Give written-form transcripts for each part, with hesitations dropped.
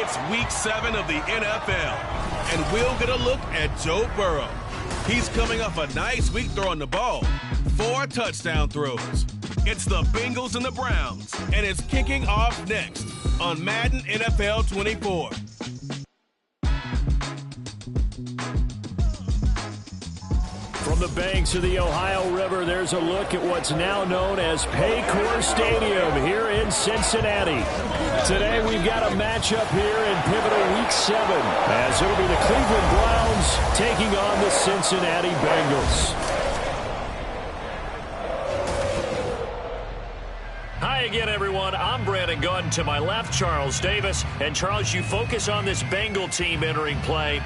It's Week 7 of the NFL, and we'll get a look at Joe Burrow. He's coming off a nice week throwing the ball. 4 touchdown throws. It's the Bengals and the Browns, and it's kicking off next on Madden NFL 24. From the banks of the Ohio River, there's a look at what's now known as Paycor Stadium here in Cincinnati. Today we've got a matchup here in pivotal Week 7, as it'll be the Cleveland Browns taking on the Cincinnati Bengals. Hi again, everyone. I'm Brandon Gunn. To my left, Charles Davis. And Charles, you focus on this Bengal team entering play.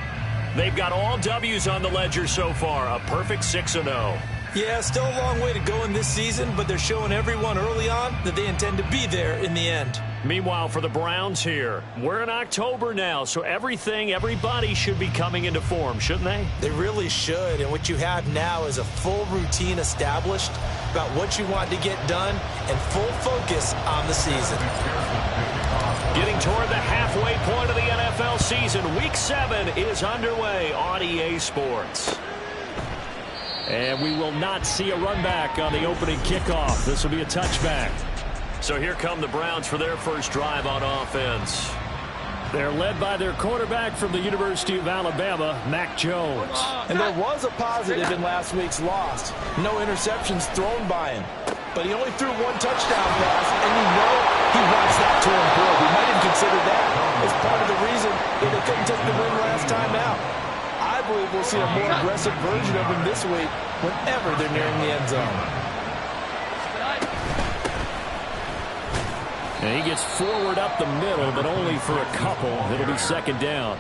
They've got all W's on the ledger so far, a perfect 6-0. Yeah, still a long way to go in this season, but they're showing everyone early on that they intend to be there in the end. Meanwhile, for the Browns here, we're in October now, so everybody should be coming into form, shouldn't they? They really should, and what you have now is a full routine established about what you want to get done and full focus on the season. Getting toward the halfway point of the NFL season, Week 7 is underway on EA Sports. And we will not see a run back on the opening kickoff. This will be a touchback. So here come the Browns for their first drive on offense. They're led by their quarterback from the University of Alabama, Mac Jones. And there was a positive in last week's loss. No interceptions thrown by him. But he only threw 1 touchdown pass, and you know he wants that to improve. We might have considered that as part of the reason that they couldn't take the win last time out. I believe we'll see a more aggressive version of him this week whenever they're nearing the end zone. And he gets forward up the middle, but only for a couple. It'll be second down.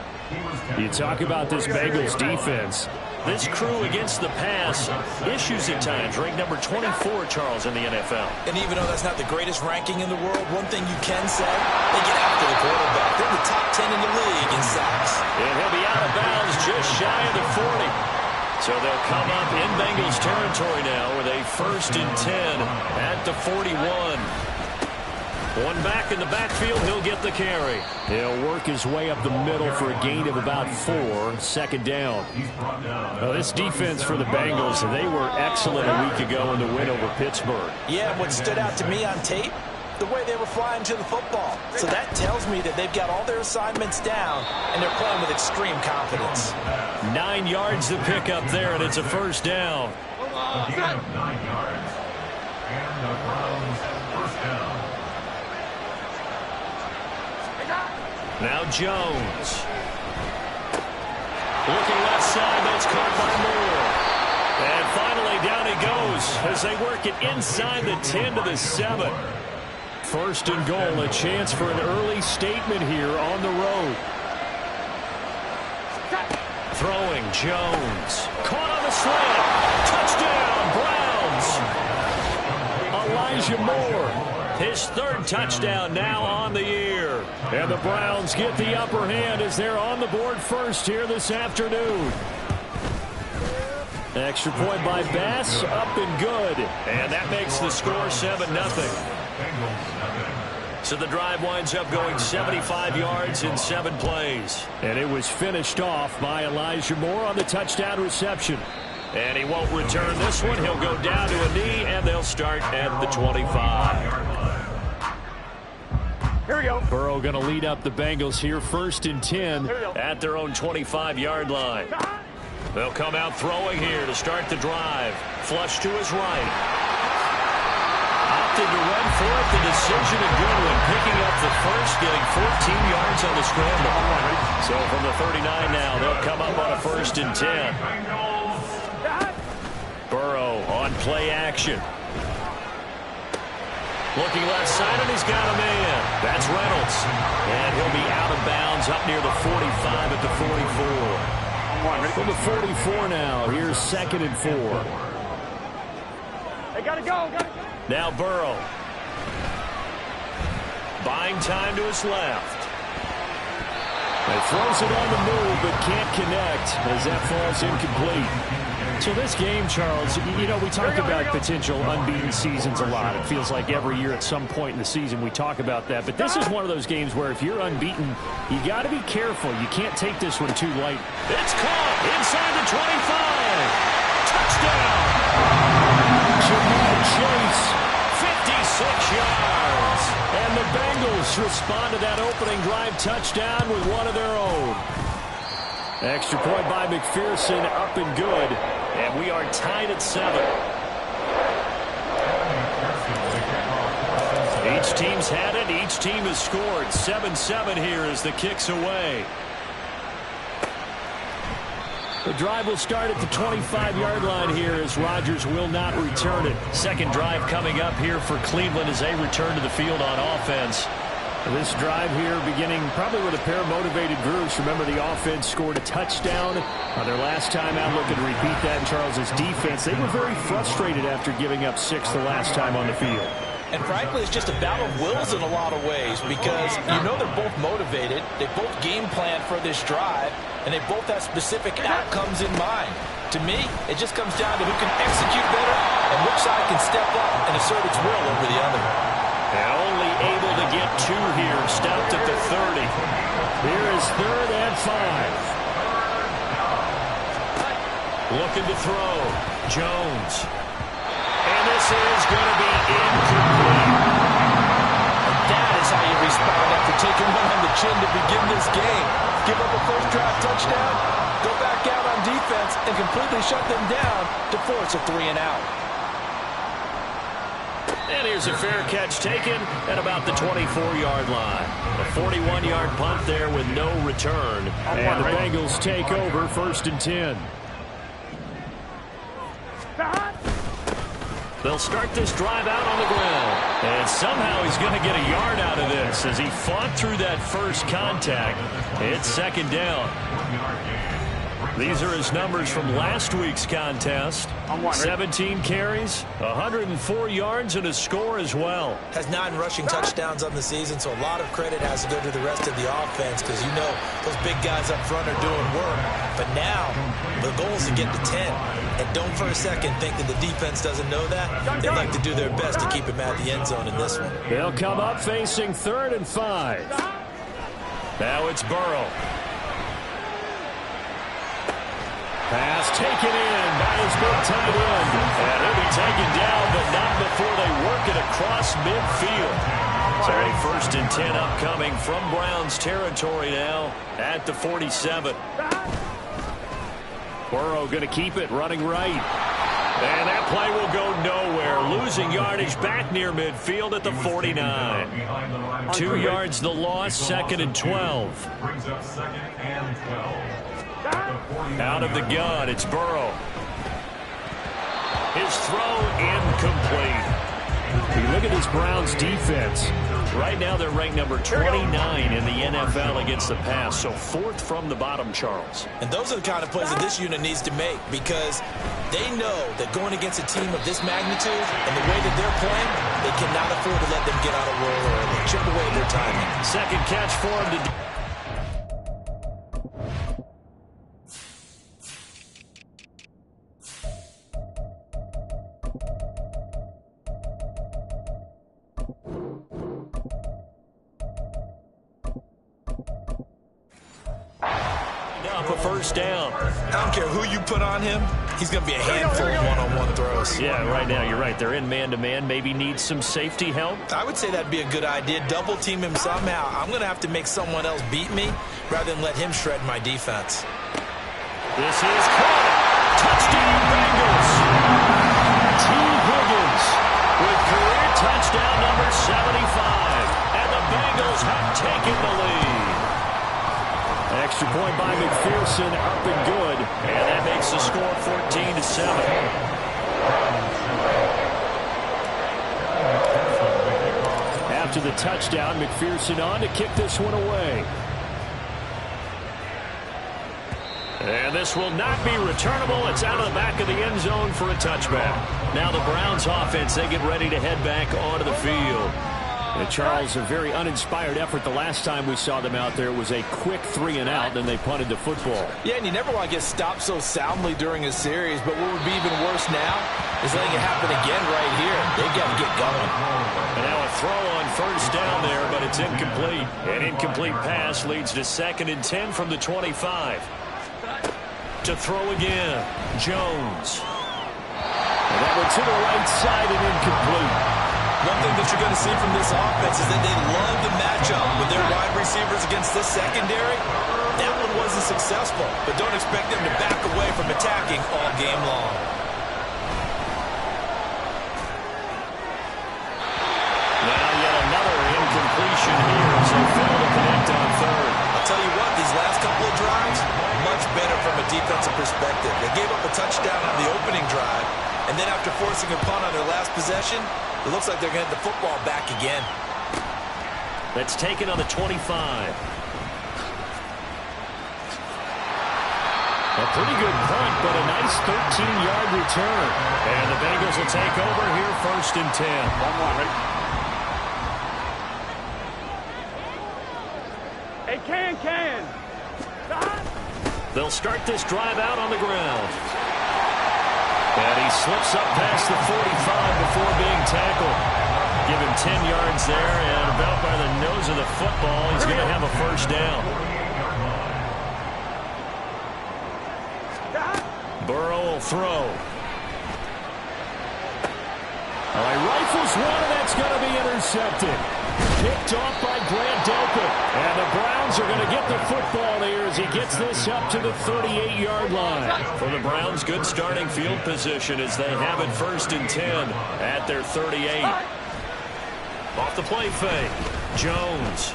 You talk about this Bengals defense. This crew against the pass, issues at times, ranked number 24, Charles, in the NFL. And even though that's not the greatest ranking in the world, one thing you can say, they get after the quarterback. They're the top 10 in the league in sacks. And he'll be out of bounds just shy of the 40. So they'll come up in Bengals territory now with a 1st and 10 at the 41. One back in the backfield, he'll get the carry. He'll work his way up the middle for a gain of about 4, second down. Well, this defense for the Bengals, they were excellent a week ago in the win over Pittsburgh. Yeah, what stood out to me on tape, the way they were flying to the football. So that tells me that they've got all their assignments down, and they're playing with extreme confidence. 9 yards to pick up there, and it's a first down. 9 yards, and the Browns first down. Now Jones. Looking left side, that's caught by Moore. And finally down he goes as they work it inside the 10 to the 7. 1st and goal, a chance for an early statement here on the road. Throwing Jones. Caught on the slant. Touchdown, Browns. Elijah Moore. His 3rd touchdown now on the year. And the Browns get the upper hand as they're on the board first here this afternoon. Extra point by Bass, up and good. And that makes the score 7-0. So the drive winds up going 75 yards in 7 plays. And it was finished off by Elijah Moore on the touchdown reception. And he won't return this one. He'll go down to a knee, and they'll start at the 25. Here we go. Burrow going to lead up the Bengals here, 1st and 10 at their own 25-yard line. They'll come out throwing here to start the drive. Flush to his right. Opted to run for it. The decision a good one. Picking up the first, getting 14 yards on the scramble. So from the 39 now, they'll come up on a 1st and 10. Burrow on play action. Looking left side, and he's got a man. That's Reynolds. And he'll be out of bounds up near the 45 at the 44. From the 44 now, here's 2nd and 4. They gotta go. Now Burrow. Buying time to his left. He throws it on the move, but can't connect as that falls incomplete. So this game, Charles, you know, we talk about potential unbeaten seasons a lot. It feels like every year at some point in the season we talk about that. But this is one of those games where if you're unbeaten, you got to be careful. You can't take this one too light. It's caught inside the 25. Touchdown. Jamar Chase, 56 yards. And the Bengals respond to that opening drive touchdown with one of their own. Extra point by McPherson, up and good. And we are tied at 7. Each team's had it. Each team has scored. 7-7 here as the kick's away. The drive will start at the 25-yard line here as Rodgers will not return it. Second drive coming up here for Cleveland as they return to the field on offense. This drive here beginning probably with a pair of motivated groups. Remember, the offense scored a touchdown on their last time out. Looking to repeat that in Charles's defense. They were very frustrated after giving up 6 the last time on the field. And frankly, it's just a battle of wills in a lot of ways because you know they're both motivated. They both game plan for this drive, and they both have specific outcomes in mind. To me, it just comes down to who can execute better and which side can step up and assert its will over the other. And only able to get 2 here. Stopped at the 30. Here is 3rd and 5. Looking to throw. Jones. And this is going to be incomplete. And that is how you respond after taking one on the chin to begin this game. Give up a first drive touchdown, go back out on defense, and completely shut them down to force a 3-and-out. And here's a fair catch taken at about the 24-yard line. A 41-yard punt there with no return. And the Bengals take over 1st and 10. They'll start this drive out on the ground. And somehow he's going to get a yard out of this as he fought through that first contact. It's 2nd down. These are his numbers from last week's contest. 17 carries, 104 yards, and a score as well. Has 9 rushing touchdowns on the season, so a lot of credit has to go to the rest of the offense because you know those big guys up front are doing work. But now the goal is to get to 10. And don't for a second think that the defense doesn't know that. They'd like to do their best to keep him at the end zone in this one. They'll come up facing 3rd and 5. Now it's Burrow. Pass taken in by his big tight end. And he'll be taken down, but not before they work it across midfield. So a 1st and 10 upcoming from Browns territory now at the 47. Burrow going to keep it, running right. And that play will go nowhere. Losing yardage back near midfield at the 49. 2 yards the loss, 2nd and 12. Brings up 2nd and 12. Out of the gun, it's Burrow. His throw incomplete. You look at this Browns defense. Right now they're ranked number 29 in the NFL against the pass, so 4th from the bottom, Charles. And those are the kind of plays that this unit needs to make because they know that going against a team of this magnitude and the way that they're playing, they cannot afford to let them get out of roll early. Chip away their timing. 2nd catch for him to a 1st down. I don't care who you put on him. He's going to be a handful of one-on-one throws. Yeah, right now you're right. They're in man-to-man. Maybe needs some safety help. I would say that'd be a good idea. Double team him somehow. I'm going to have to make someone else beat me rather than let him shred my defense. This is caught. Touchdown Bengals. T. Higgins with career touchdown number 75. And the Bengals have taken the lead. Extra point by McPherson, up and good. And that makes the score 14-7. After the touchdown, McPherson on to kick this one away. And this will not be returnable. It's out of the back of the end zone for a touchback. Now the Browns offense, they get ready to head back onto the field. And Charles, a very uninspired effort the last time we saw them out there. It was a quick 3-and-out, then they punted the football. Yeah, and you never want to get stopped so soundly during a series, but what would be even worse now is letting it happen again right here. They've got to get going. And now a throw on first down there, but it's incomplete. An incomplete pass leads to 2nd and 10 from the 25. To throw again, Jones. And that one to the right side and incomplete. One thing that you're going to see from this offense is that they love the matchup with their wide receivers against this secondary. That one wasn't successful, but don't expect them to back away from attacking all game long. Now yet another incompletion here as they fail to connect on third. I'll tell you what, these last couple of drives, much better from a defensive perspective. They gave up a touchdown on the opening drive, and then after forcing a punt on their last possession, it looks like they're going to get the football back again. That's taken on the 25. A pretty good punt, but a nice 13-yard return. And the Bengals will take over here 1st and 10. 1-1, ready? Hey, can. They'll start this drive out on the ground. And he slips up past the 45 before being tackled. Give him 10 yards there, and about by the nose of the football, he's going to have a first down. Burrow will throw. He rifles one, and that's going to be intercepted. Picked off by Grant Delpit. And the Browns are going to get the football here as he gets this up to the 38-yard line. For the Browns, good starting field position as they have it 1st and 10 at their 38. Off the play fake. Jones.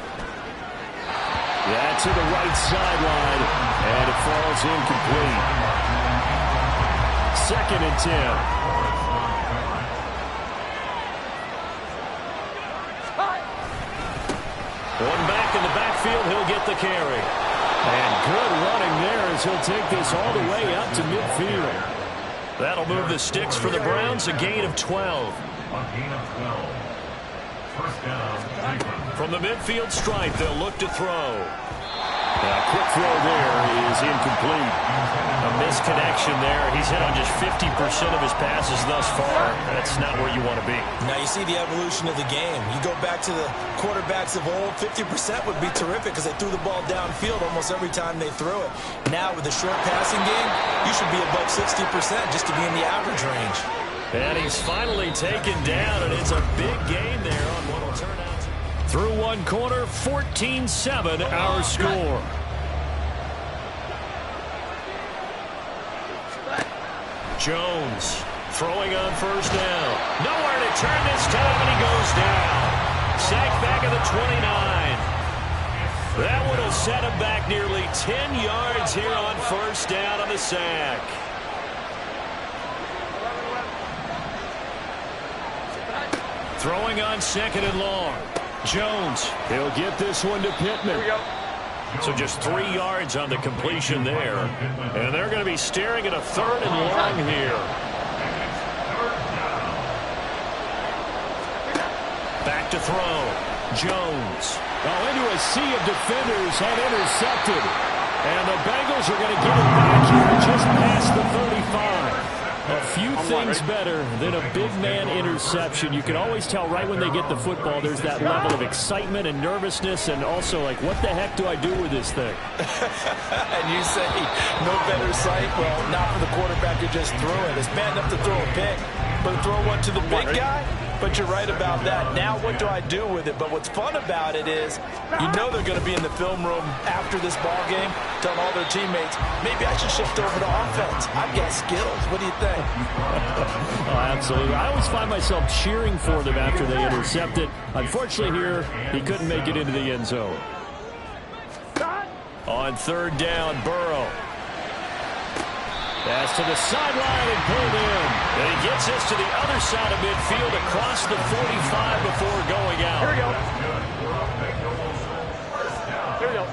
Yeah, to the right sideline. And it falls incomplete. 2nd and 10. One back in the backfield, he'll get the carry. And good running there as he'll take this all the way up to midfield. That'll move the sticks for the Browns, a gain of 12. A gain of 12. First down. From the midfield stripe, they'll look to throw. A quick throw there is incomplete. A misconnection there. He's hit on just 50% of his passes thus far. That's not where you want to be. Now you see the evolution of the game. You go back to the quarterbacks of old, 50% would be terrific because they threw the ball downfield almost every time they threw it. Now with the short passing game, you should be above 60% just to be in the average range. And he's finally taken down, and it's a big gain there on what will turn out. Through one quarter, 14-7 our score. Jones throwing on first down. Nowhere to turn this time, and he goes down. Sacked back at the 29. That one will set him back nearly 10 yards here on first down on the sack. Throwing on 2nd and long. Jones, he'll get this one to Pittman. So just 3 yards on the completion there. And they're going to be staring at a 3rd and long here. Back to throw. Jones. Into a sea of defenders and intercepted. And the Bengals are going to get it back here just past the 35. A few things better than a big man interception. You can always tell right when they get the football, there's that level of excitement and nervousness, and also like, what the heck do I do with this thing? And you say, no better sight? Well, not for the quarterback who just threw it. It's bad enough to throw a pick, but throw one to the big guy? But you're right about that. Now what do I do with it? But what's fun about it is you know they're going to be in the film room after this ball game telling all their teammates, maybe I should shift over to offense. I've got skills. What do you think? Oh, absolutely. I always find myself cheering for them after they intercept it. Unfortunately here, he couldn't make it into the end zone. On 3rd down, Burrow. Pass to the sideline and pulled in. And he gets this to the other side of midfield across the 45 before going out. Here we go. Here we go.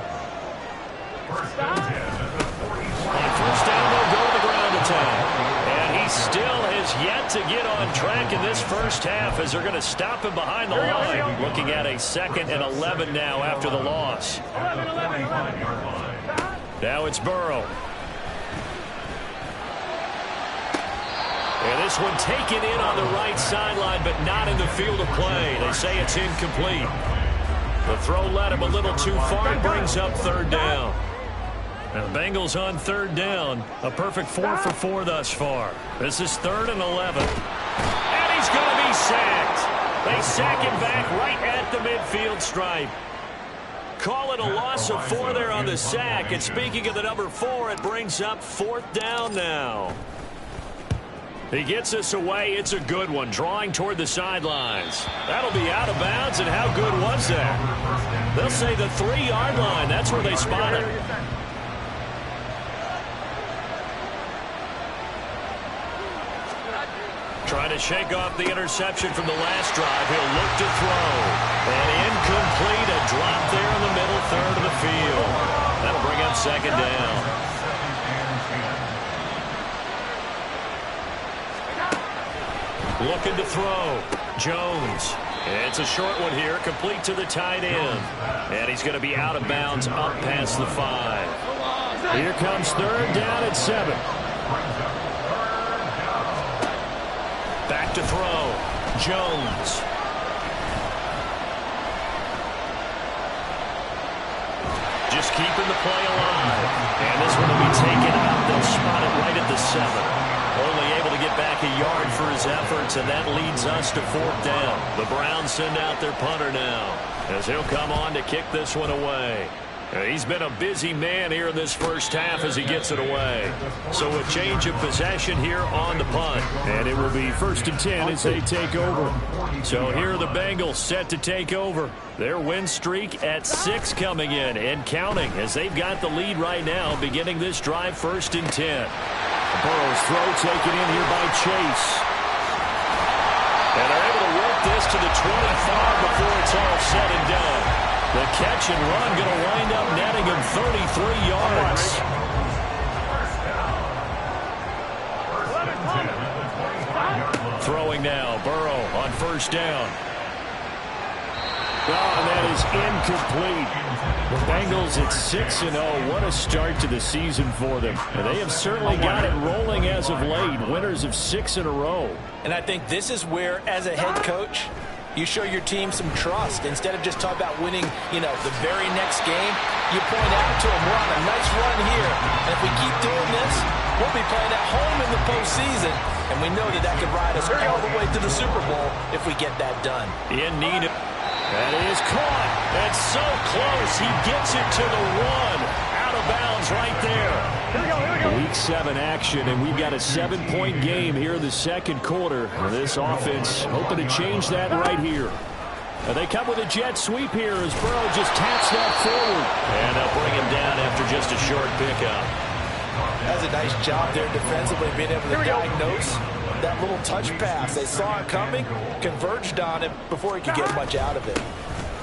On first down, they'll go to the ground attack. And he still has yet to get on track in this first first half as they're going to stop him behind the line. Looking at a 2nd and 11 now after the loss. Now it's Burrow. And this one taken in on the right sideline, but not in the field of play. They say it's incomplete. The throw led him a little too far and brings up 3rd down. Now the Bengals on 3rd down. A perfect 4 for 4 thus far. This is 3rd and 11. And he's going to be sacked. They sack him back right at the midfield stripe. Call it a loss of 4 there on the sack. And speaking of the number 4, it brings up 4th down now. He gets us away. It's a good one. Drawing toward the sidelines. That'll be out of bounds, and how good was that? They'll say the 3-yard line. That's where they spot it. Trying to shake off the interception from the last drive. He'll look to throw. And incomplete. A drop there in the middle 3rd of the field. That'll bring up 2nd down. Looking to throw. Jones. It's a short one here, complete to the tight end. And he's going to be out of bounds up past the 5. Here comes 3rd down at 7. Back to throw. Jones. Just keeping the play alive. And this one will be taken out. They'll spot it right at the 7. Only able to get back a yard for his efforts, and that leads us to 4th down. The Browns send out their punter now, as he'll come on to kick this one away. He's been a busy man here in this first half as he gets it away. So a change of possession here on the punt. And it will be 1st and 10 as they take over. So here are the Bengals set to take over. Their win streak at 6 coming in and counting as they've got the lead right now beginning this drive 1st and 10. Burrow's throw taken in here by Chase. And they're able to work this to the 25 before it's all said and done. The catch and run going to wind up netting him 33 yards. Throwing now, Burrow on 1st down. Oh, and that is incomplete. The Bengals at 6-0. What a start to the season for them. And they have certainly got it rolling as of late. Winners of 6 in a row. And I think this is where, as a head coach, you show your team some trust. Instead of just talking about winning, the very next game, you point out to them, we're on a nice run here. And if we keep doing this, we'll be playing at home in the postseason. And we know that could ride us all the way to the Super Bowl if we get that done. In need of... That is caught. That's so close. He gets it to the 1. Out of bounds right there. Week 7 action, and we've got a 7-point game here in the 2nd quarter. And this offense hoping to change that right here. And they come with a jet sweep here as Burrow just taps that forward. And they'll bring him down after just a short pickup. That's a nice job there defensively, being able to diagnose that little touch pass. They saw it coming, converged on him before he could get much out of it.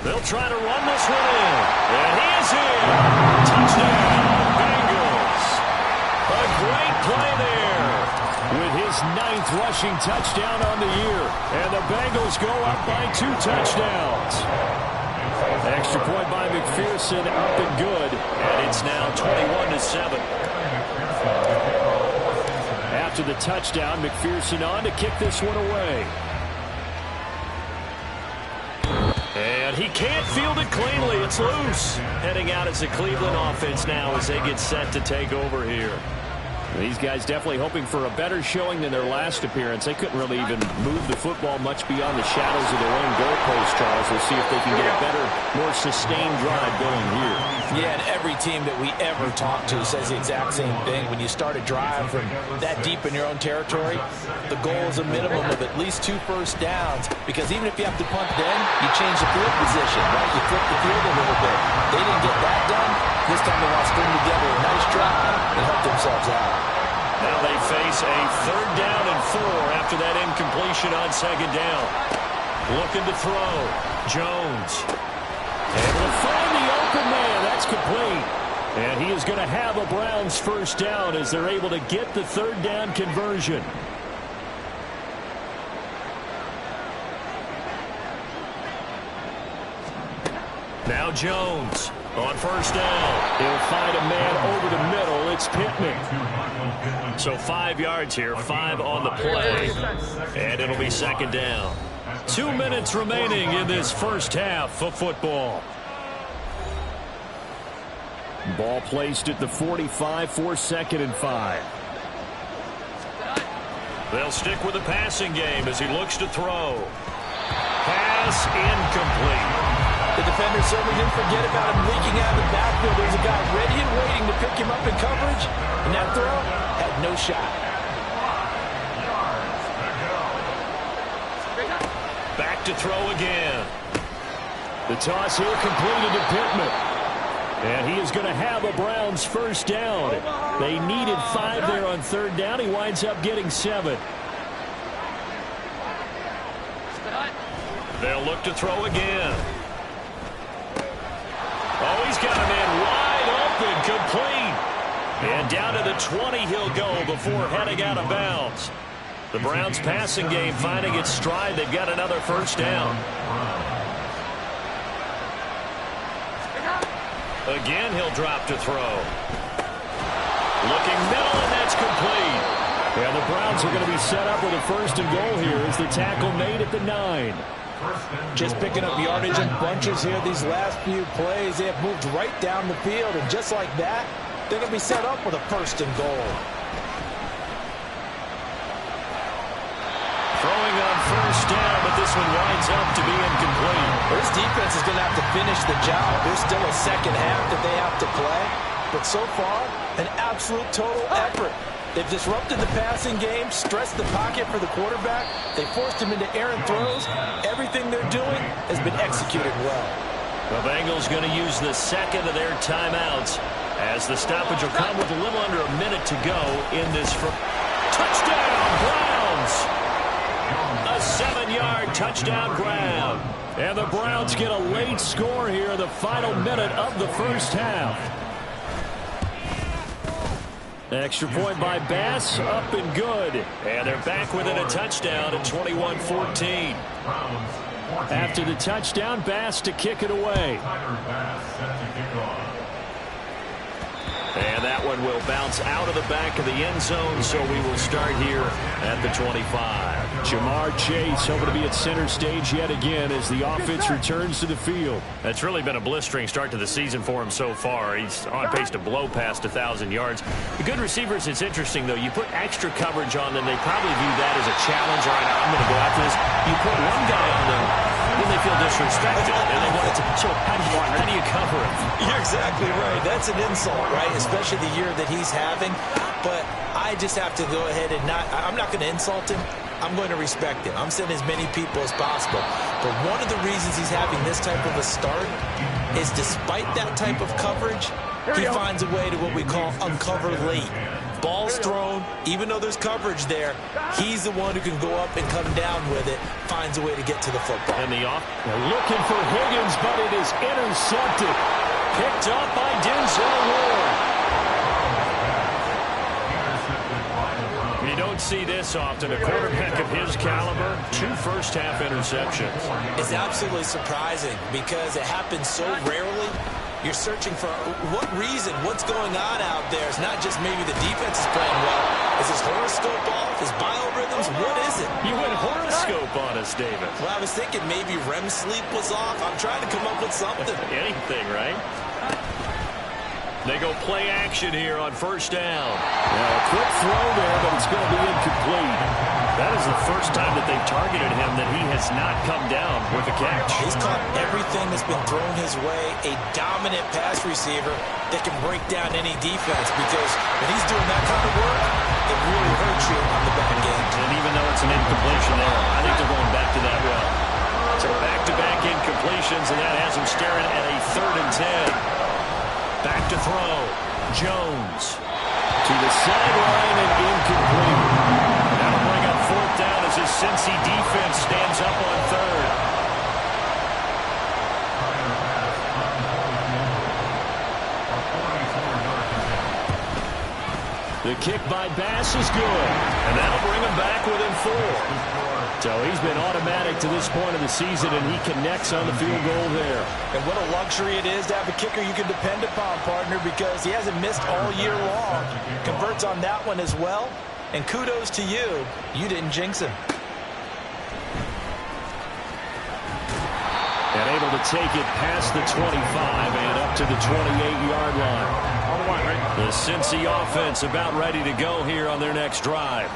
They'll try to run this one in. And he is in. Touchdown, Bengals. A great play there with his 9th rushing touchdown on the year. And the Bengals go up by 2 touchdowns. Extra point by McPherson, up and good. And it's now 21-7. After the touchdown, McPherson on to kick this one away. And he can't field it cleanly. It's loose. Heading out as the Cleveland offense now as they get set to take over here. These guys definitely hoping for a better showing than their last appearance. They couldn't really even move the football much beyond the shadows of their own goalpost, Charles. We'll see if they can get a better, more sustained drive going here. Yeah, and every team that we ever talk to says the exact same thing. When you start a drive from that deep in your own territory, the goal is a minimum of at least 2 first downs, because even if you have to punt then, you change the field position, right? You flip the field a little bit. They didn't get that done. This time they want to string together a nice drive and help themselves out. Now they face a 3rd down and 4 after that incompletion on 2nd down. Looking to throw. Jones. Able to find the open man. That's complete. And he is going to have a Browns 1st down as they're able to get the 3rd down conversion. Now Jones on first down. He'll find a man over the middle. It's Pittman. So 5 yards here, 5 on the play, and it'll be second down. 2 minutes remaining in this first half of football. Ball placed at the 45 for 2nd and 5. They'll stick with the passing game as he looks to throw. Pass incomplete. The defender certainly didn't forget about him leaking out of the backfield. There's a guy ready and waiting to pick him up in coverage, and that throw had no shot. Back to throw again. The toss here completed to Pittman. And he is going to have a Browns first down. They needed 5 there on 3rd down. He winds up getting 7. They'll look to throw again. Oh, he's got a man wide open, complete. And down to the 20 he'll go before heading out of bounds. The Browns passing game finding its stride. They've got another first down. Again, he'll drop to throw. Looking middle, and that's complete. Yeah, the Browns are going to be set up with a 1st and goal here as the tackle made at the 9. Just picking up yardage in bunches here these last few plays. They have moved right down the field, and just like that, they're going to be set up with a 1st and goal. Throwing on first down, but this one winds up to be incomplete. This defense is going to have to finish the job. There's still a second half that they have to play. But so far, an absolute total effort. They've disrupted the passing game, stressed the pocket for the quarterback. They forced him into errant throws. Everything they're doing has been executed well. The Bengals going to use the 2nd of their timeouts as the stoppage will come with a little under a minute to go in this first. Touchdown, Browns! A 7-yard touchdown grab. And the Browns get a late score here in the final minute of the first half. Extra point by Bass, up and good. And they're back within a touchdown at 21-14. After the touchdown, Bass to kick it away. And that one will bounce out of the back of the end zone, so we will start here at the 25. Jamar Chase hoping to be at center stage yet again as the offense returns to the field. It's really been a blistering start to the season for him so far. He's on pace to blow past 1,000 yards. The good receivers, it's interesting, though. You put extra coverage on them, they probably view that as a challenge. All right, I'm going to go after this. You put one guy on them, then they feel disrespected. And they want to, so how do you cover it? You're exactly right. That's an insult, right? Especially the year that he's having. But I just have to go ahead and I'm not going to insult him. I'm going to respect him. I'm sending as many people as possible. But one of the reasons he's having this type of a start is despite that type of coverage, he finds a way to what we call uncover late. Ball's thrown, even though there's coverage there, he's the one who can go up and come down with it, finds a way to get to the football. And they're looking for Higgins, but it is intercepted. Picked up by Denzel Ward. You don't see this often. A quarterback of his caliber, 2 first-half interceptions. It's absolutely surprising because it happens so rarely. You're searching for what reason, what's going on out there. It's not just maybe the defense is playing well. Is his horoscope off? His biorhythms? What is it? You went horoscope on us, David. Well, I was thinking maybe REM sleep was off. I'm trying to come up with something. Anything, right? They go play action here on first down. Now, a quick throw there, but it's going to be incomplete. That is the first time that they've targeted him that he has not come down with a catch. He's caught everything that's been thrown his way. A dominant pass receiver that can break down any defense because when he's doing that kind of work, it really hurts you on the back end. And even though it's an incompletion there, I think they're going back to that well. So back-to-back incompletions, and that has him staring at a 3rd and 10. Back to throw. Jones to the sideline and incomplete. That'll bring up 4th down as his Cincy defense stands up on 3rd. The kick by Bass is good. And that'll bring him back within 4. So he's been automatic to this point of the season, and he connects on the field goal there. And what a luxury it is to have a kicker you can depend upon, partner, because he hasn't missed all year long. Converts on that one as well. And kudos to you. You didn't jinx him. And able to take it past the 25 and up to the 28-yard line. The Cincy offense about ready to go here on their next drive.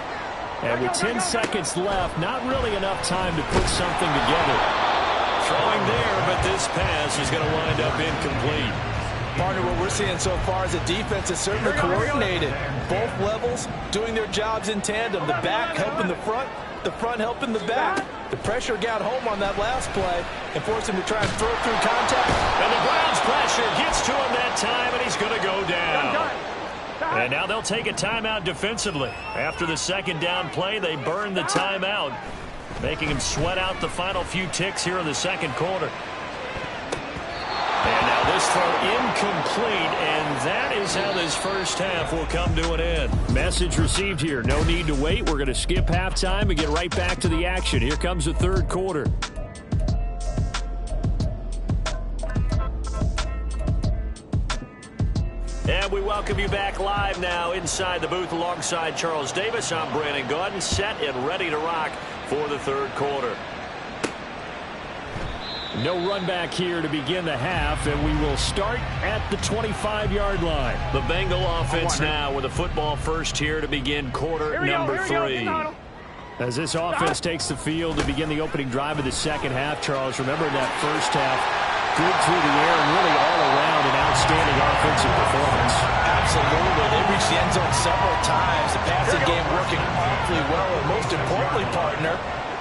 And with 10 seconds left, not really enough time to put something together. Throwing there, but this pass is going to wind up incomplete. Partner, what we're seeing so far is the defense is certainly coordinated. Both levels doing their jobs in tandem. The back helping the front helping the back. The pressure got home on that last play and forced him to try and throw through contact. And the Browns pressure gets to him that time, and he's going to go down. And now they'll take a timeout defensively. After the second down play, they burn the timeout, making him sweat out the final few ticks here in the second quarter. And now this throw incomplete, and that is how this first half will come to an end. Message received here. No need to wait. We're going to skip halftime and get right back to the action. Here comes the third quarter. And we welcome you back live now inside the booth alongside Charles Davis. I'm Brandon Gaudin, set and ready to rock for the third quarter. No run back here to begin the half, and we will start at the 25-yard line. The Bengal offense now with a football first here to begin quarter number 3. As this offense takes the field to begin the opening drive of the second half, Charles, remember in that first half, good through the air and really all around an outstanding offensive performance. Absolutely. They reached the end zone several times. The passing game working awfully well, and most importantly, partner,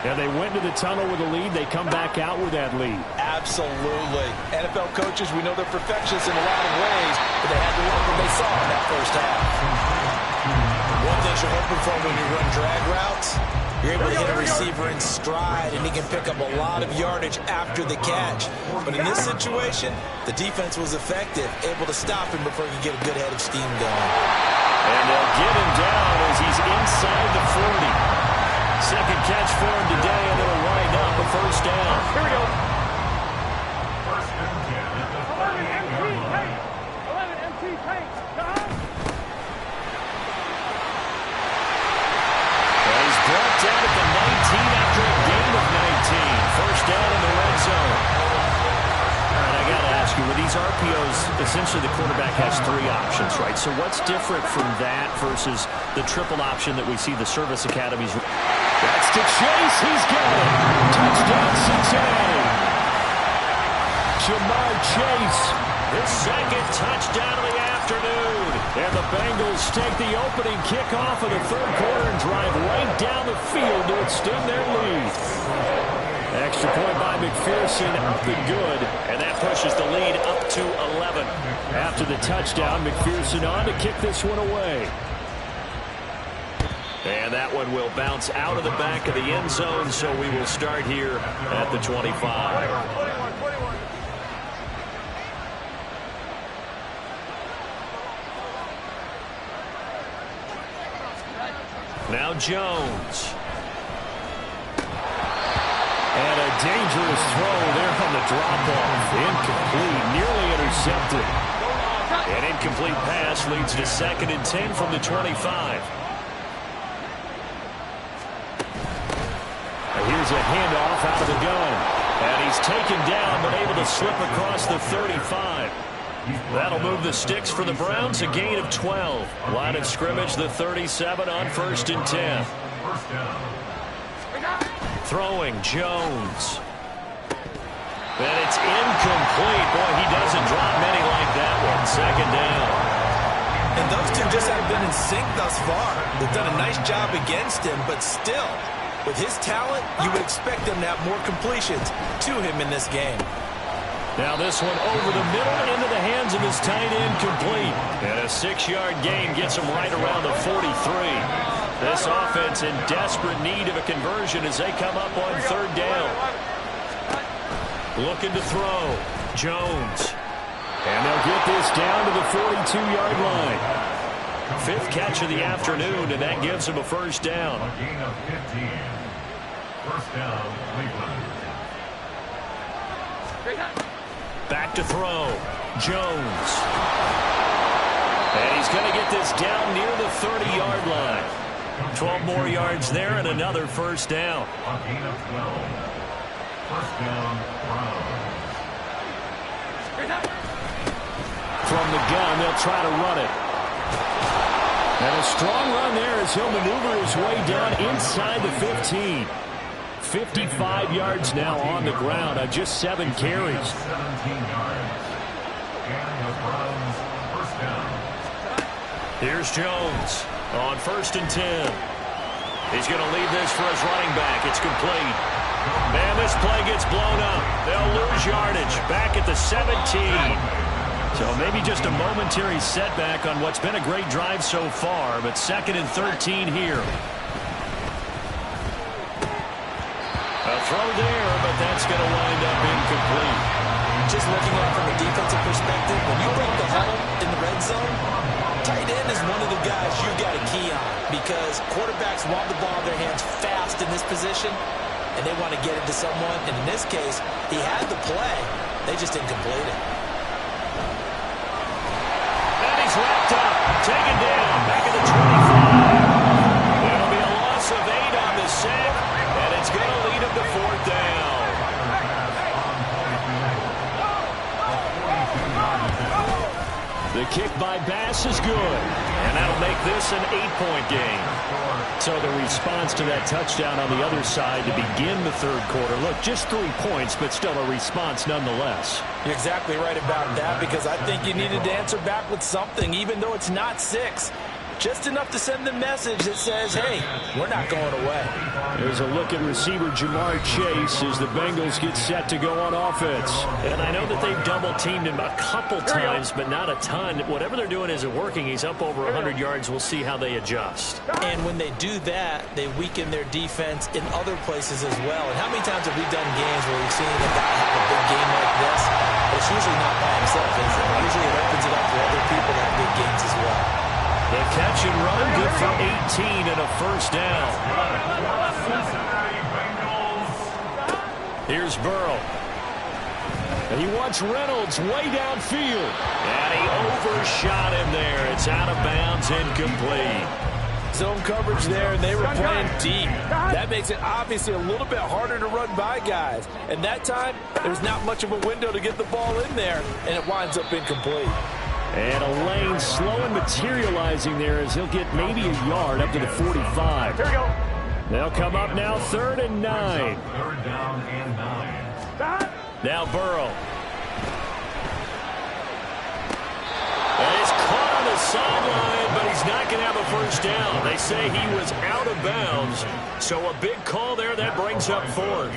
yeah, they went to the tunnel with a lead. They come back out with that lead. Absolutely. NFL coaches, we know they're perfectionists in a lot of ways, but they had to love what they saw in that first half. One thing you're hoping for when you run drag routes, you're able to hit a receiver in stride, and he can pick up a lot of yardage after the catch. But in this situation, the defense was effective, able to stop him before he could get a good head of steam going. And they'll get him down as he's inside the 40. Second catch for him today, and it'll wind up a first down. Here we go. First and 10 at the 38-yard line. 11 MT tanks. He's brought down at the 19 after a gain of 19. First down in the red zone. All right, I got to ask you, with these RPOs, essentially the quarterback has 3 options, right? So what's different from that versus the triple option that we see the service academies? That's to Chase. He's got it. Touchdown, Cincinnati. Jamar Chase. His second touchdown of the afternoon. And the Bengals take the opening kickoff of the third quarter and drive right down the field to extend their lead. Extra point by McPherson, up and good. And that pushes the lead up to 11. After the touchdown, McPherson on to kick this one away. And that one will bounce out of the back of the end zone, so we will start here at the 25. Now Jones. And a dangerous throw there on the drop-off. Incomplete, nearly intercepted. An incomplete pass leads to 2nd and 10 from the 25. Here's a handoff out of the gun. And he's taken down, but able to slip across the 35. That'll move the sticks for the Browns, a gain of 12. Line of scrimmage, the 37 on 1st and 10. Throwing, Jones. And it's incomplete. Boy, he doesn't drop many like that one. 2nd down. And those two just haven't been in sync thus far. They've done a nice job against him, but still, with his talent, you would expect them to have more completions to him in this game. Now this one over the middle into the hands of his tight end, complete. And a 6-yard gain gets him right around the 43. This offense in desperate need of a conversion as they come up on 3rd down. Looking to throw. Jones. And they'll get this down to the 42-yard line. 5th catch of the afternoon, and that gives him a first down. A gain of 15. First down, Cleveland. Back to throw. Jones. And he's going to get this down near the 30-yard line. 12 more yards there and another first down. A gain of 12. First down, Browns. From the gun, they'll try to run it. And a strong run there as he'll maneuver his way down inside the 15. 55 yards now on the ground on just 7 carries. 17 yards. And the Browns, first down. Here's Jones on 1st and 10. He's going to leave this for his running back. It's complete. Man, this play gets blown up. They'll lose yardage back at the 17. So maybe just a momentary setback on what's been a great drive so far, but 2nd and 13 here. A throw there, but that's going to wind up incomplete. Just looking at it from a defensive perspective, when you break the huddle in the red zone, tight end is one of the guys you've got to key on because quarterbacks want the ball in their hands fast in this position, and they want to get it to someone. And in this case, he had the play. They just didn't complete it. And he's wrapped up, taken down, back at the 25. It'll be a loss of 8 on the sack, and it's going to lead him to 4th down. The kick by Bass is good. And that'll make this an 8-point game. So the response to that touchdown on the other side to begin the 3rd quarter. Look, just 3 points, but still a response nonetheless. You're exactly right about that because I think you needed to answer back with something, even though it's not 6. Just enough to send the message that says, hey, we're not going away. There's a look at receiver Jamar Chase as the Bengals get set to go on offense. And I know that they've double-teamed him a couple times, but not a ton. Whatever they're doing isn't working. He's up over 100 yards. We'll see how they adjust. And when they do that, they weaken their defense in other places as well. And how many times have we done games where we've seen a guy have a big game like this? But it's usually not by himself, is it? Usually it opens it up for other people that have big games as well. The catch and run, good for 18 and a first down. Cincinnati Bengals. Here's Burrow. And he wants Reynolds way downfield. And he overshot him there. It's out of bounds, incomplete. Zone coverage there, and they were playing deep. That makes it obviously a little bit harder to run by guys. And that time, there's not much of a window to get the ball in there, and it winds up incomplete. And a lane slow and materializing there as he'll get maybe a yard up to the 45. Here we go. They'll come up now 3rd and 9. 3rd down and 9. Now Burrow. And he's caught on the sideline, but he's not going to have a first down. They say he was out of bounds. So a big call there. That brings up 4th.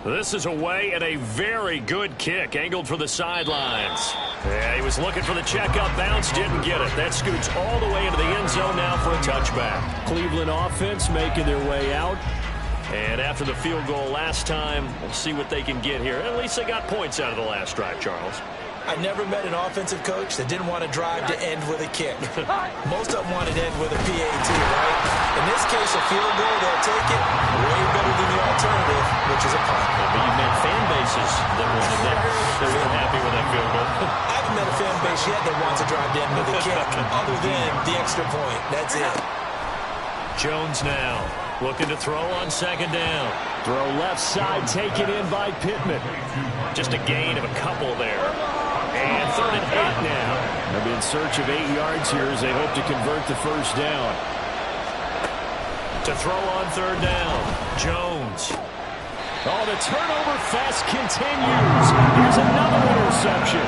This is away and a very good kick. Angled for the sidelines. Yeah, he was looking for the checkup bounce. Didn't get it. That scoots all the way into the end zone now for a touchback. Cleveland offense making their way out. And after the field goal last time, we'll see what they can get here. At least they got points out of the last drive, Charles. I never met an offensive coach that didn't want to drive to end with a kick. Most of them wanted to end with a PAT, right? In this case, a field goal, they'll take it way better than the alternative, which is a punt. But you met fan bases that wanted that. They weren't happy with that field goal. I haven't met a fan base yet that wants to drive to end with a kick, other than the extra point. That's it. Jones now looking to throw on 2nd down. Throw left side, taken in by Pittman. Just a gain of a couple there. And 3rd and 8 now. They'll be in search of 8 yards here as they hope to convert the first down. To throw on 3rd down, Jones. Oh, the turnover fest continues. Here's another interception.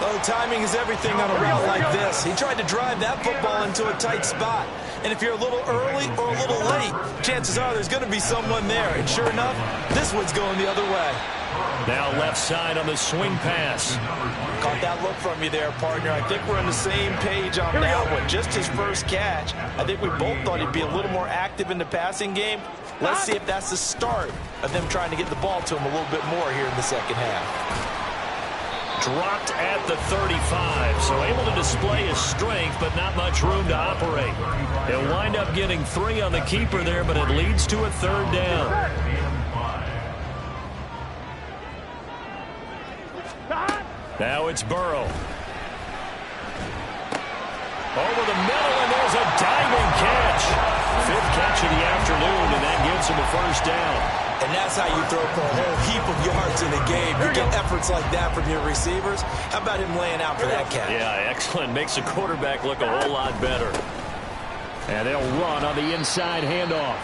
Oh, timing is everything on a route like this. He tried to drive that football into a tight spot. And if you're a little early or a little late, chances are there's going to be someone there. And sure enough, this one's going the other way. Now left side on the swing pass. Caught that look from you there, partner. I think we're on the same page on that one. Just his first catch. I think we both thought he'd be a little more active in the passing game. Let's see if that's the start of them trying to get the ball to him a little bit more here in the second half. dropped at the 35. So able to display his strength, but not much room to operate. He'll wind up getting 3 on the keeper there, but it leads to a 3rd down. Now it's Burrow. Over the middle, and there's a diving catch. 5th catch of the afternoon, and that gives him a 1st down. And that's how you throw for a whole heap of yards in a game. You get efforts like that from your receivers. How about him laying out for that catch? Yeah, excellent. Makes the quarterback look a whole lot better. And they'll run on the inside handoff.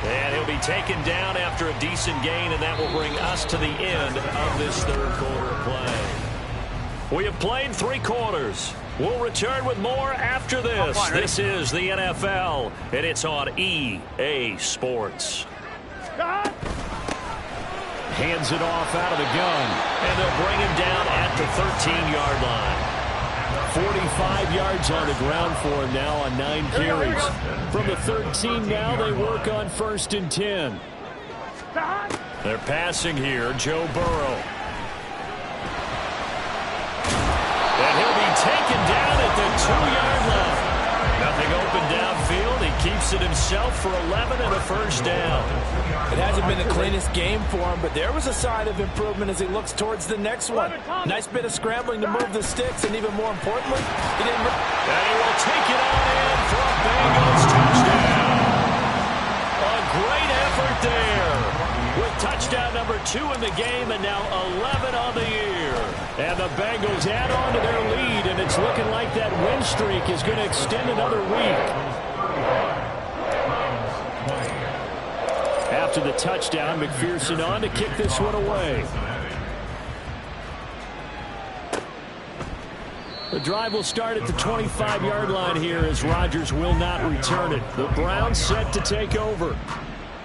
And he'll be taken down after a decent gain, and that will bring us to the end of this 3rd quarter of play. We have played 3 quarters. We'll return with more after this. This is the NFL, and it's on EA Sports. Hands it off out of the gun. And they'll bring him down at the 13-yard line. 45 yards on the ground for him now on 9 carries. From the 13 now, they work on 1st and 10. They're passing here, Joe Burrow. And he'll be taken down at the 2-yard line. Nothing open downfield. He keeps it himself for 11 and a 1st down. It hasn't been the cleanest game for him, but there was a sign of improvement as he looks towards the next one. Nice bit of scrambling to move the sticks, and even more importantly, he didn't... And he will take it on in for a Bengals touchdown. A great effort there. With touchdown number 2 in the game and now 11 on the year. And the Bengals add on to their lead, and it's looking like that win streak is going to extend another week. After the touchdown, McPherson on to kick this one away. The drive will start at the 25-yard line here as Rodgers will not return it. The Browns set to take over.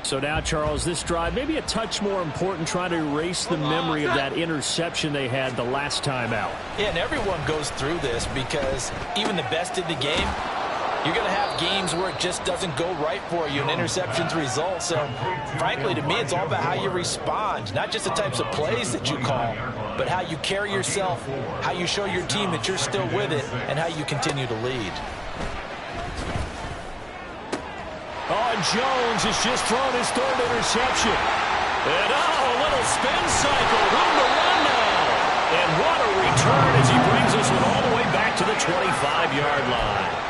So now, Charles, this drive maybe a touch more important, trying to erase the memory of that interception they had the last time out. Yeah, and everyone goes through this because even the best in the game, you're going to have games where it just doesn't go right for you and interceptions result. So, frankly, to me, it's all about how you respond, not just the types of plays that you call, but how you carry yourself, how you show your team that you're still with it, and how you continue to lead. Oh, and Jones has just thrown his 3rd interception. And a little spin cycle. Room to run now. And what a return as he brings us all the way back to the 25-yard line.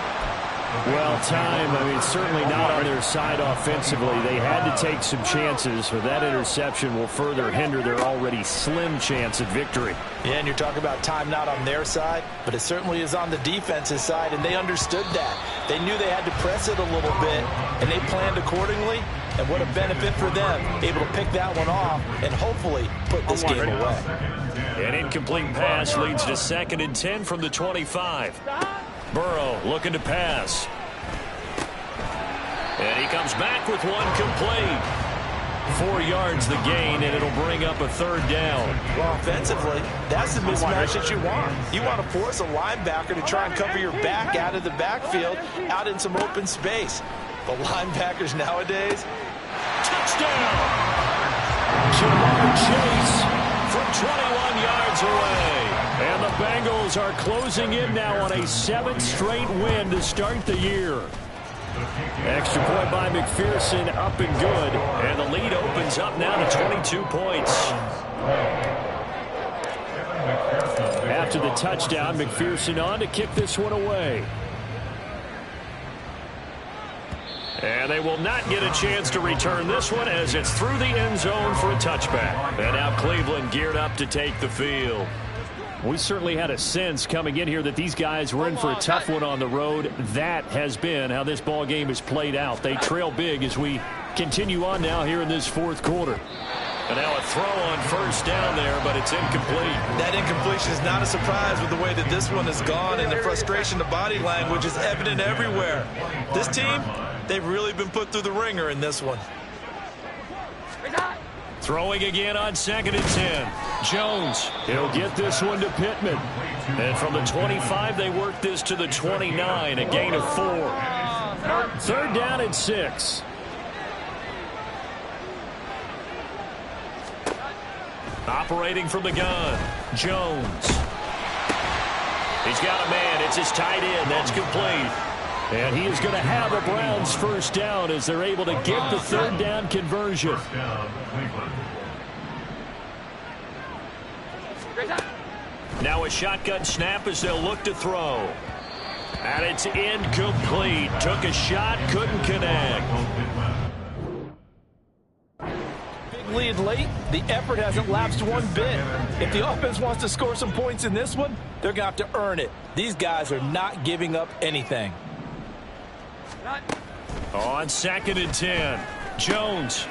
Well, time, certainly not on their side offensively. They had to take some chances, but that interception will further hinder their already slim chance at victory. Yeah, and you're talking about time not on their side, but it certainly is on the defense's side, and they understood that. They knew they had to press it a little bit, and they planned accordingly, and what a benefit for them, able to pick that one off and hopefully put this game away. An incomplete pass leads to 2nd and 10 from the 25. Burrow looking to pass. And he comes back with one complete. 4 yards the gain, and it'll bring up a 3rd down. Well, offensively, that's the mismatch that you want. You want to force a linebacker to try and cover your back out of the backfield, out in some open space. But linebackers nowadays, touchdown! Jamar Chase from 21 yards away. And the Bengals are closing in now on a 7th straight win to start the year. Extra point by McPherson, up and good. And the lead opens up now to 22 points. After the touchdown, McPherson on to kick this one away. And they will not get a chance to return this one as it's through the end zone for a touchback. And now Cleveland geared up to take the field. We certainly had a sense coming in here that these guys were in for a tough one on the road. That has been how this ball game has played out. They trail big as we continue on now here in this 4th quarter. And now a throw on 1st down there, but it's incomplete. That incompletion is not a surprise with the way that this one has gone, and the frustration, the body language is evident everywhere. This team, they've really been put through the ringer in this one. Throwing again on 2nd and 10. Jones. He'll get this one to Pittman. And from the 25, they work this to the 29, a gain of 4. 3rd down and 6. Operating from the gun, Jones. He's got a man. It's his tight end. That's complete. And he is going to have a Browns first down as they're able to get the third down conversion. Now a shotgun snap as they'll look to throw. And it's incomplete. Took a shot, couldn't connect. Big lead late. The effort hasn't lapsed one bit. If the offense wants to score some points in this one, they're going to have to earn it. These guys are not giving up anything. On 2nd and 10, Jones.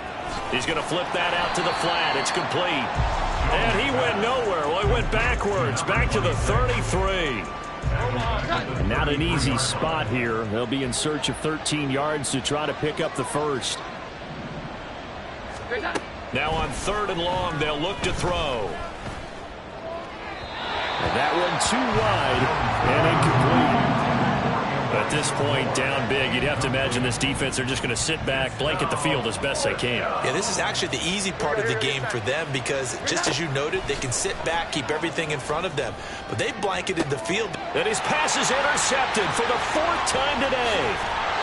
He's going to flip that out to the flat. It's complete. And he went nowhere. Well, he went backwards, back to the 33. Not an easy spot here. They'll be in search of 13 yards to try to pick up the first. Now on 3rd and long, they'll look to throw. And that one too wide and incomplete. At this point, down big, you'd have to imagine this defense are just going to sit back, blanket the field as best they can. Yeah, this is actually the easy part of the game for them because, just as you noted, they can sit back, keep everything in front of them. But they blanketed the field. And his pass is intercepted for the 4th time today.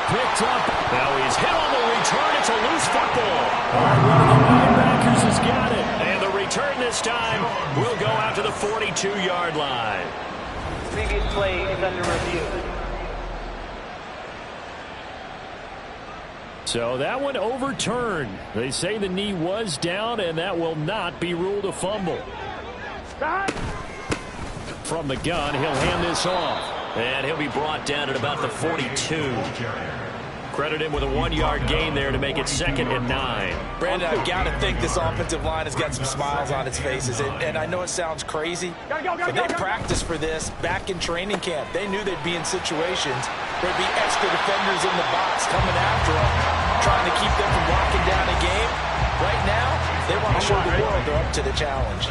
Picked up. Now he's hit on the return. It's a loose football. One of the linebackers has got it. And the return this time will go out to the 42-yard line. Previous play is under review. So that one overturned. They say the knee was down, and that will not be ruled a fumble. From the gun, he'll hand this off. And he'll be brought down at about the 42. Credit him with a 1-yard gain there to make it 2nd and 9. Brandon, I've got to think this offensive line has got some smiles on its faces. And I know it sounds crazy, but they practiced for this back in training camp. They knew they'd be in situations where there'd be extra defenders in the box coming after them, trying to keep them from locking down a game. Right now, they want to show the world they're up to the challenge.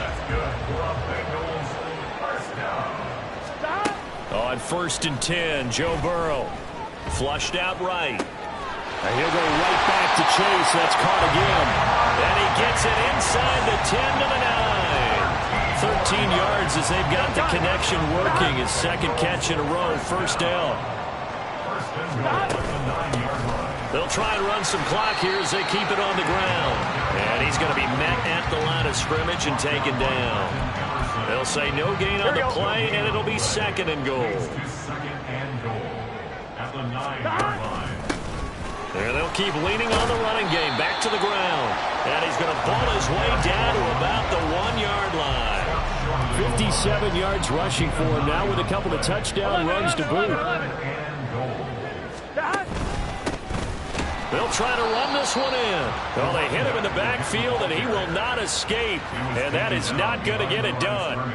On 1st and 10, Joe Burrow. Flushed out right. And he'll go right back to Chase. That's caught again. And he gets it inside the 10 to the 9. 13 yards as they've got the connection working. His 2nd catch in a row, 1st down. They'll try and run some clock here as they keep it on the ground. And he's going to be met at the line of scrimmage and taken down. They'll say no gain on the play, and it'll be 2nd and goal. And they'll keep leaning on the running game. Back to the ground. And he's going to ball his way down to about the 1-yard line. 57 yards rushing for him now with a couple of touchdown runs to boot. They'll try to run this one in. Well, they hit him in the backfield, and he will not escape. And that is not going to get it done.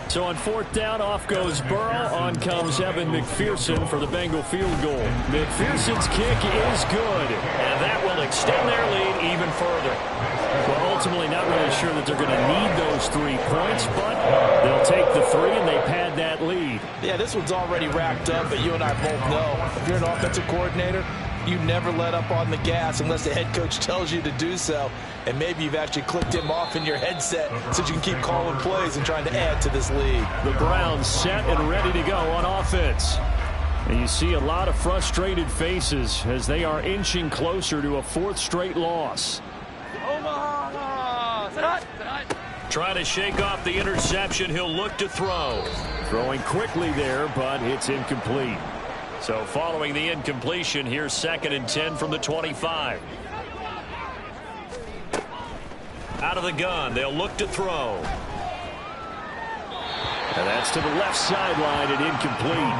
So on 4th down, off goes Burrow. On comes Evan McPherson for the Bengal field goal. McPherson's kick is good. And that will extend their lead even further. Well, ultimately not really sure that they're going to need those 3 points, but they'll take the 3 and they pad that lead. Yeah, this one's already wrapped up, but you and I both know if you're an offensive coordinator, you never let up on the gas unless the head coach tells you to do so. And maybe you've actually clicked him off in your headset so you can keep calling plays and trying to add to this lead. The Browns set and ready to go on offense. And you see a lot of frustrated faces as they are inching closer to a 4th straight loss. Trying to shake off the interception. He'll look to throw. Throwing quickly there, but it's incomplete. So following the incompletion, here's 2nd and 10 from the 25. Out of the gun, they'll look to throw. And that's to the left sideline and incomplete.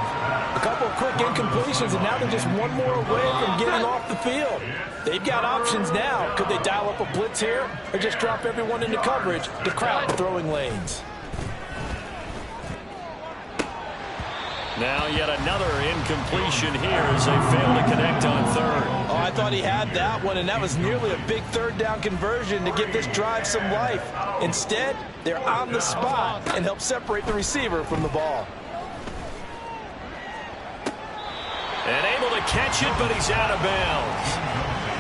A couple of quick incompletions, and now they're just one more away from getting off the field. They've got options now. Could they dial up a blitz here or just drop everyone into coverage to crowd the throwing lanes? Now yet another incompletion here as they fail to connect on 3rd. Oh, I thought he had that one, and that was nearly a big 3rd down conversion to give this drive some life. Instead, they're on the spot and help separate the receiver from the ball. And able to catch it, but he's out of bounds.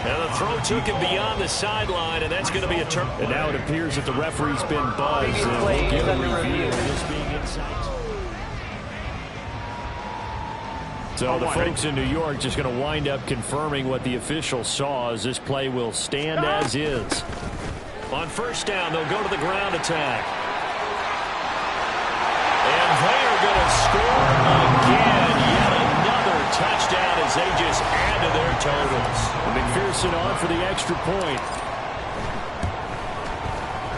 And the throw took him beyond the sideline, and that's going to be a turn. And now it appears that the referee's been buzzed. Previous And play we'll give is a under review review. of this being inside. So the folks in New York just going to wind up confirming what the official saw, as this play will stand as is. On first down, they'll go to the ground attack. And they are going to score again. Yet another touchdown as they just add to their totals. McPherson on for the extra point.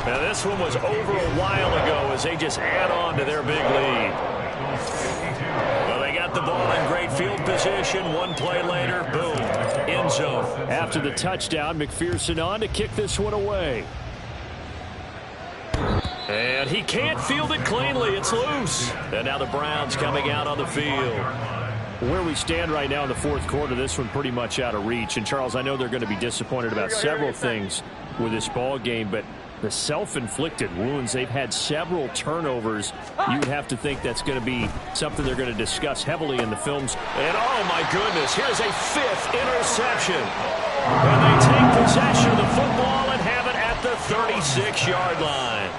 Now this one was over a while ago as they just add on to their big lead. Well, they got the ball in great field position. One play later, boom, end zone. After the touchdown, McPherson on to kick this one away. And he can't field it cleanly. It's loose. And now the Browns coming out on the field. Where we stand right now in the fourth quarter, this one pretty much out of reach. And, Charles, I know they're going to be disappointed about several things with this ball game, but the self-inflicted wounds, they've had several turnovers. You would have to think that's going to be something they're going to discuss heavily in the films. And, oh, my goodness, here's a fifth interception. And they take possession of the football and have it at the 36-yard line.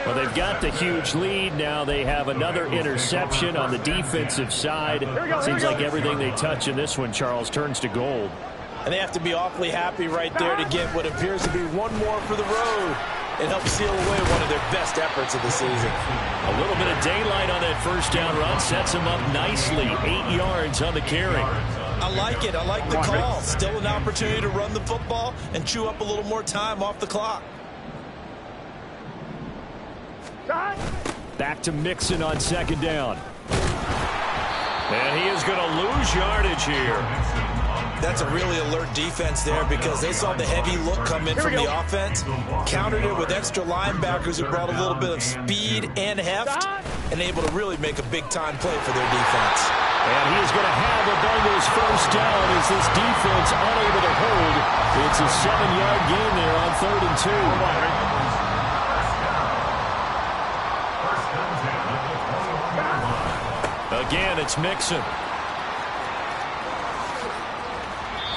Well, they've got the huge lead. Now they have another interception on the defensive side. Seems like everything they touch in this one, Charles, turns to gold. And they have to be awfully happy right there to get what appears to be one more for the road and help seal away one of their best efforts of the season. A little bit of daylight on that first down run sets them up nicely. 8 yards on the carry. I like it. I like the call. Still an opportunity to run the football and chew up a little more time off the clock. Back to Mixon on second down. And he is going to lose yardage here. That's a really alert defense there because they saw the heavy look come in from the offense, countered it with extra linebackers who brought a little bit of speed and heft, and able to really make a big-time play for their defense. And he is going to have the Bengals first down as this defense unable to hold. It's a 7-yard gain there on 3rd and 2. Again, it's Mixon.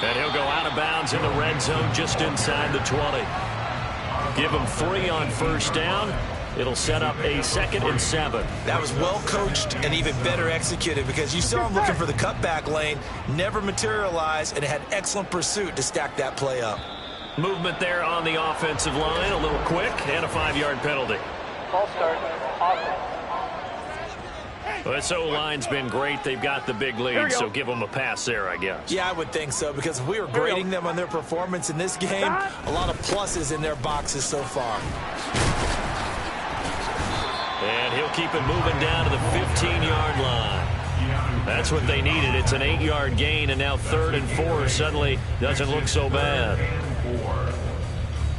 And he'll go out of bounds in the red zone just inside the 20. Give him 3 on first down. It'll set up a 2nd and 7. That was well coached and even better executed because you saw him looking for the cutback lane, never materialized, and had excellent pursuit to stack that play up. Movement there on the offensive line, a little quick, and a 5-yard penalty. False start. Offense. Well, this O-line's been great. They've got the big lead, so give them a pass there, I guess. Yeah, I would think so because if we were grading them on their performance in this game, a lot of pluses in their boxes so far. And he'll keep it moving down to the 15-yard line. That's what they needed. It's an 8-yard gain, and now 3rd and 4 suddenly doesn't look so bad.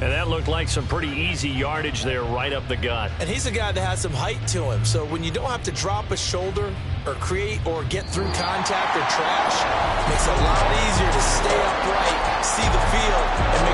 And that looked like some pretty easy yardage there right up the gut. And he's a guy that has some height to him. So when you don't have to drop a shoulder or create or get through contact or trash, it makes it a lot easier to stay upright, see the field, and make